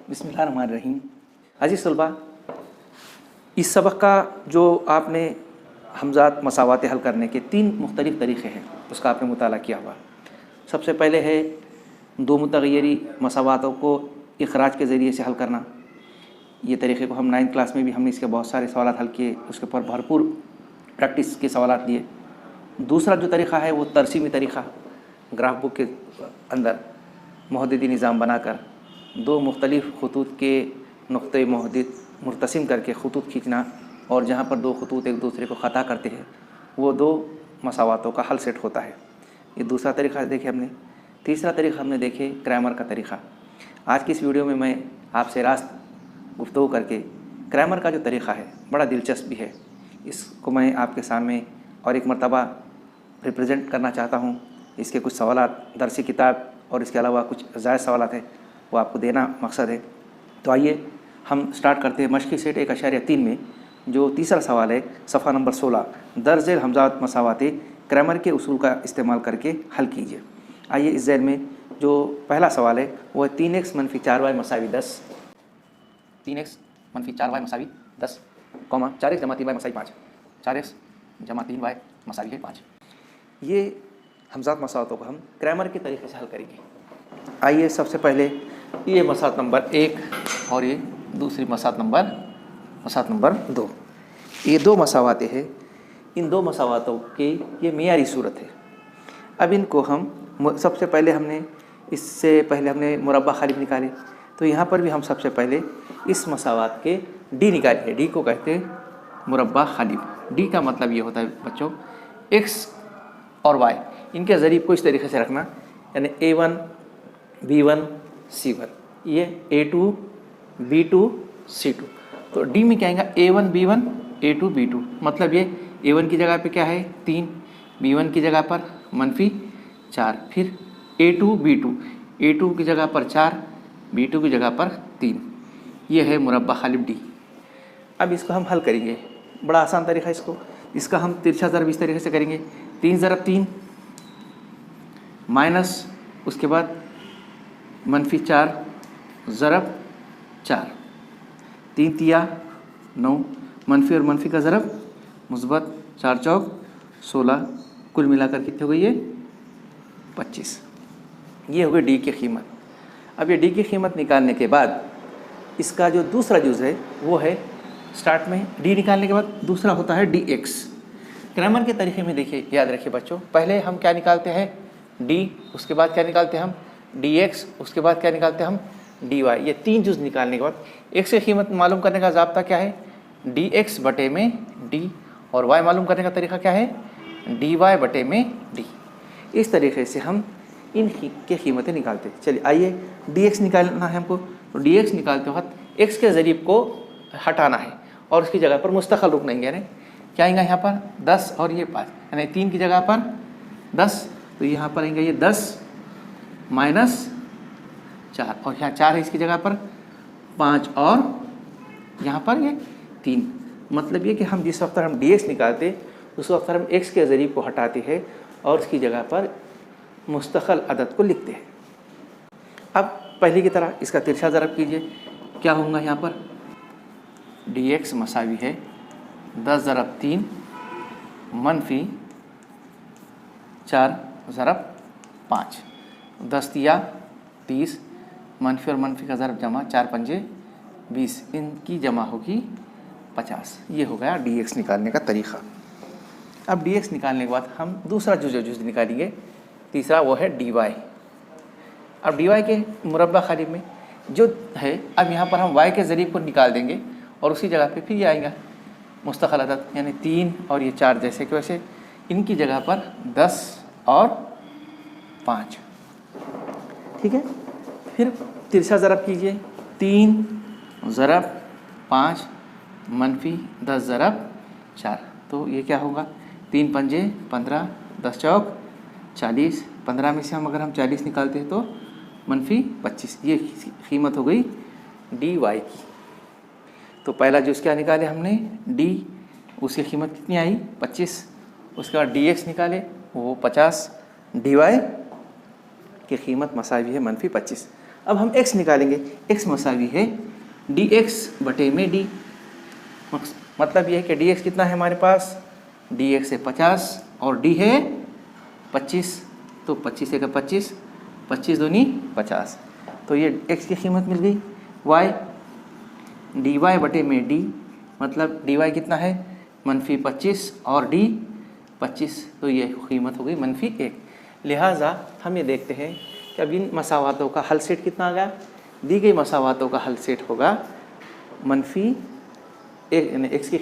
बिस्मिल्लाहिर्रहमानिर्रहीम। अजीज़ तलबा, इस सबक का जो आपने हमज़ात मसावात हल करने के 3 मुख्तलिफ़ तरीक़े हैं उसका आपने मुताला किया हुआ। सबसे पहले है दो मुतग़य्यरी मसावातों को इख़राज के ज़रिए से हल करना। ये तरीक़े को हम 9th क्लास में भी हमने इसके बहुत सारे सवाल हल किए, उसके ऊपर भरपूर प्रैक्टिस के सवाल दिए। दूसरा जो तरीक़ा है वो तरसीमी तरीक़ा, ग्राफ बुक के अंदर मुहद्दिदी निज़ाम बनाकर दो मुख्तलिफ़ ख़ुतूत के नुक़्ते मुहद्दिद मुर्तसिम करके ख़ुतूत खींचना, और जहाँ पर दो ख़ुतूत एक दूसरे को ख़ता करते हैं वो दो मसावातों का हल सेट होता है। ये दूसरा तरीक़ा देखे हमने। तीसरा तरीक़ा हमने देखे क्रैमर का तरीक़ा। आज की इस वीडियो में मैं आपसे रास्त गुफ्तगू करके क्रैमर का जो तरीक़ा है बड़ा दिलचस्प भी है, इसको मैं आपके सामने और एक मरतबा रिप्रेजेंट करना चाहता हूँ। इसके कुछ सवालात दरसी किताब और इसके अलावा कुछ ज़ायद सवालात हैं वो आपको देना मकसद है। तो आइए हम स्टार्ट करते हैं मशक़ी सेट 1.3 में जो तीसरा सवाल है, सफ़ा नंबर 16, दर्ज हमज़ात मसावाते क्रैमर के उसूल का इस्तेमाल करके हल कीजिए। आइए इस ज़ैल में जो पहला सवाल है वो है 3x - 4y = 10, 3x - 4y = 10, 4x - 3y = 5, 4x - 3y = 5। ये हमज़ात मसावातों को हम क्रैमर के तरीक़े से हल करेंगे। आइए सबसे पहले ये मसात नंबर 1 और ये दूसरी मसात नंबर 2, ये दो मसावातें हैं। इन दो मसावातों की ये मियारी सूरत है। अब इनको हम सबसे पहले इससे पहले हमने मुरब्बा खालिब निकाले, तो यहाँ पर भी हम सबसे पहले इस मसावात के डी निकालेंगे। डी को कहते हैं मुरब्बा खालिब। डी का मतलब ये होता है बच्चों, एक्स और वाई इनके ज़रीब को इस तरीके से रखना, यानी A1 B1 C1, ये A2 B2 C2। तो D में क्या आएगा, A1 B1 A2 B2, मतलब ये A1 की जगह पे क्या है 3, B1 की जगह पर -4, फिर A2 B2, A2 की जगह पर 4, B2 की जगह पर 3। ये है मुरब्बा खालिब D। अब इसको हम हल करेंगे, बड़ा आसान तरीका है इसका हम तिरछा ज़रब इस तरीके से करेंगे, 3 × 3 माइनस उसके बाद -4 ज़रब 4, 3 तिया 9, मनफी और मनफी का ज़रब मुस्बत, 4 चौक 16, कुल मिलाकर कितने हो गई ये 25। ये हो गई डी की कीमत। अब ये डी की कीमत निकालने के बाद इसका जो दूसरा जुज़ है वो है, स्टार्ट में डी निकालने के बाद दूसरा होता है डी एक्स। क्रैमर के तरीके में देखिए, याद रखिए बच्चों, पहले हम क्या निकालते हैं डी, उसके बाद क्या निकालते हैं हम डी एक्स, उसके बाद क्या निकालते हैं हम डी वाई। ये 3 जुज़ निकालने के बाद एक्स की कीमत मालूम करने का ज़ाब्ता क्या है, डी एक्स बटे में डी, और वाई मालूम करने का तरीका क्या है, डी वाई बटे में डी। इस तरीके से हम इन के कीमतें निकालते हैं। चलिए आइए डी एक्स निकालना है हमको। तो डी एक्स निकालते वक्त एक्स के ज़रीब को हटाना है और उसकी जगह पर मुस्तक़िल रुक नहीं, यानी क्या आएगा यहाँ पर 10 और ये 5, यानी 3 की जगह पर 10, तो यहाँ पर आएंगे ये 10 - 4, और यहाँ 4 है इसकी जगह पर 5, और यहाँ पर ये 3। मतलब ये कि हम जिस वक्त हम डी एक्स निकालते उस वक्त हम एक्स के ज़रीब को हटाते हैं और उसकी जगह पर मुस्तक़िल अदद को लिखते हैं। अब पहले की तरह इसका तिरछा ज़रब कीजिए, क्या होगा यहाँ पर डी एक्स मसावी है 10 ज़रब 3 -4 ज़रब 5, 10 तिया 30, मनफी और मनफी का ज़रब जमा 4 पंजे 20, इनकी जमा होगी 50। ये हो गया डी एक्स निकालने का तरीक़ा। अब डी एक्स निकालने के बाद हम दूसरा जुज़ निकालेंगे, तीसरा वो है डी वाई। अब डी वाई के मुरब्बा खालिब में जो है, अब यहाँ पर हम वाई के ज़रीब को निकाल देंगे और उसी जगह पे फिर ये आएगा मुस्तक़िल अदद, यानी 3 और ये 4 जैसे कि वैसे, इनकी जगह पर 10 और 5। ठीक है, फिर तिरछा ज़रब कीजिए, 3 ज़रब 5 -10 ज़रब 4, तो ये क्या होगा 3 पंजे 15, 10 चौक 40, 15 में से अगर हम 40 निकालते हैं तो -25। ये कीमत हो गई डी वाई की। तो पहला जो क्या निकाले हमने डी, उसकी कीमत कितनी आई 25, उसके बाद डी एक्स निकाले वो 50, डी वाई की कीमत मसावी है -25। अब हम x निकालेंगे। x मसावी है dx बटे में d। मतलब ये है कि dx कितना है हमारे पास, dx है 50 और d है 25, तो 25 एक 25, 25 दूनी 50, तो ये x की कीमत मिल गई। y dy बटे में d, मतलब dy कितना है -25 और d 25, तो ये कीमत हो गई -1। लिहाजा हम ये देखते हैं कि अब इन मसावातों का हल सेट कितना आ गया। दी गई मसावातों का हल सेट होगा -1, यानी x की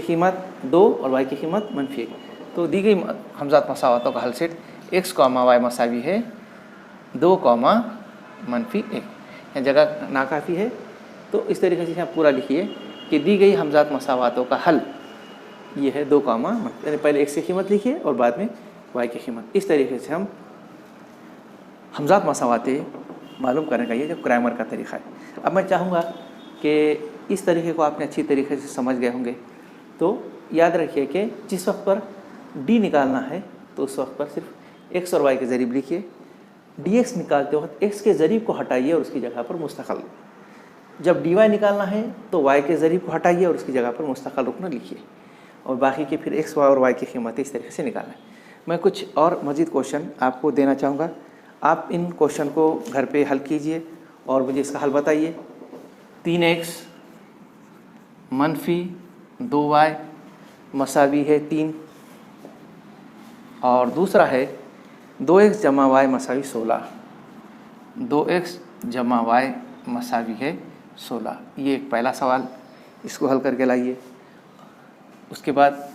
कीमत 2 और y की कीमत -1। तो दी गई हमजात मसावातों का हल सेट x, y मसावी है 2, -1। यह जगह नाकाफ़ी है, तो इस तरीके से आप पूरा लिखिए कि दी गई हमजात मसावातों का हल ये है 2, यानी पहले x की कीमत लिखिए और बाद में y की कीमत। इस तरीके से हम हमजात मसावातें मालूम करने का ये जो क्रैमर का तरीक़ा है। अब मैं चाहूँगा कि इस तरीके को आपने अच्छी तरीके से समझ गए होंगे, तो याद रखिए कि जिस वक्त पर d निकालना है तो उस वक्त पर सिर्फ x और y के ज़रीब लिखिए। dx निकालते वक्त x के ज़रीब को हटाइए और उसकी जगह पर मुस्तक़ल। जब dy निकालना है तो y के ज़रीब को हटाइए और उसकी जगह पर मुस्तक़ल रुकन लिखिए, और बाकी के फिर x, y और y की कीमतें इस तरीके से निकालना है। मैं कुछ और मज़ीद क्वेश्चन आपको देना चाहूँगा, आप इन क्वेश्चन को घर पे हल कीजिए और मुझे इसका हल बताइए। 3x - 2y मसावी है 3, और दूसरा है 2x जमा y मसावी 16। 2x जमा y मसावी है 16, ये एक पहला सवाल, इसको हल करके लाइए। उसके बाद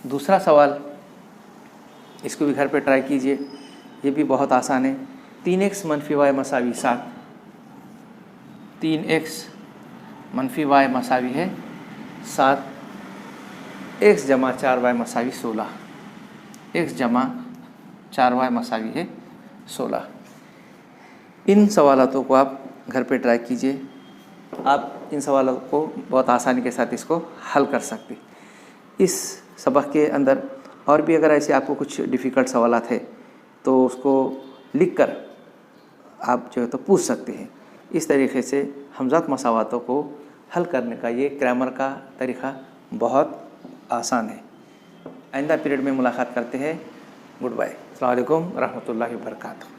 दूसरा सवाल, इसको भी घर पे ट्राई कीजिए, ये भी बहुत आसान है। 3x - y मसावी 7, 3x - y मसावी है 7, x जमा 4y मसावी 16, x जमा 4y मसावी है 16। इन सवालों को आप घर पे ट्राई कीजिए, आप इन सवालों को बहुत आसानी के साथ इसको हल कर सकते। इस सबक के अंदर और भी अगर ऐसे आपको कुछ डिफ़िकल्ट सवालात है तो उसको लिखकर आप जो है तो पूछ सकते हैं। इस तरीके से हमजात मसावातों को हल करने का ये ग्रामर का तरीक़ा बहुत आसान है। आइंदा पीरियड में मुलाकात करते हैं। Good bye. अस्सलाम वालेकुम रहमतुल्लाहि व बरकातहू।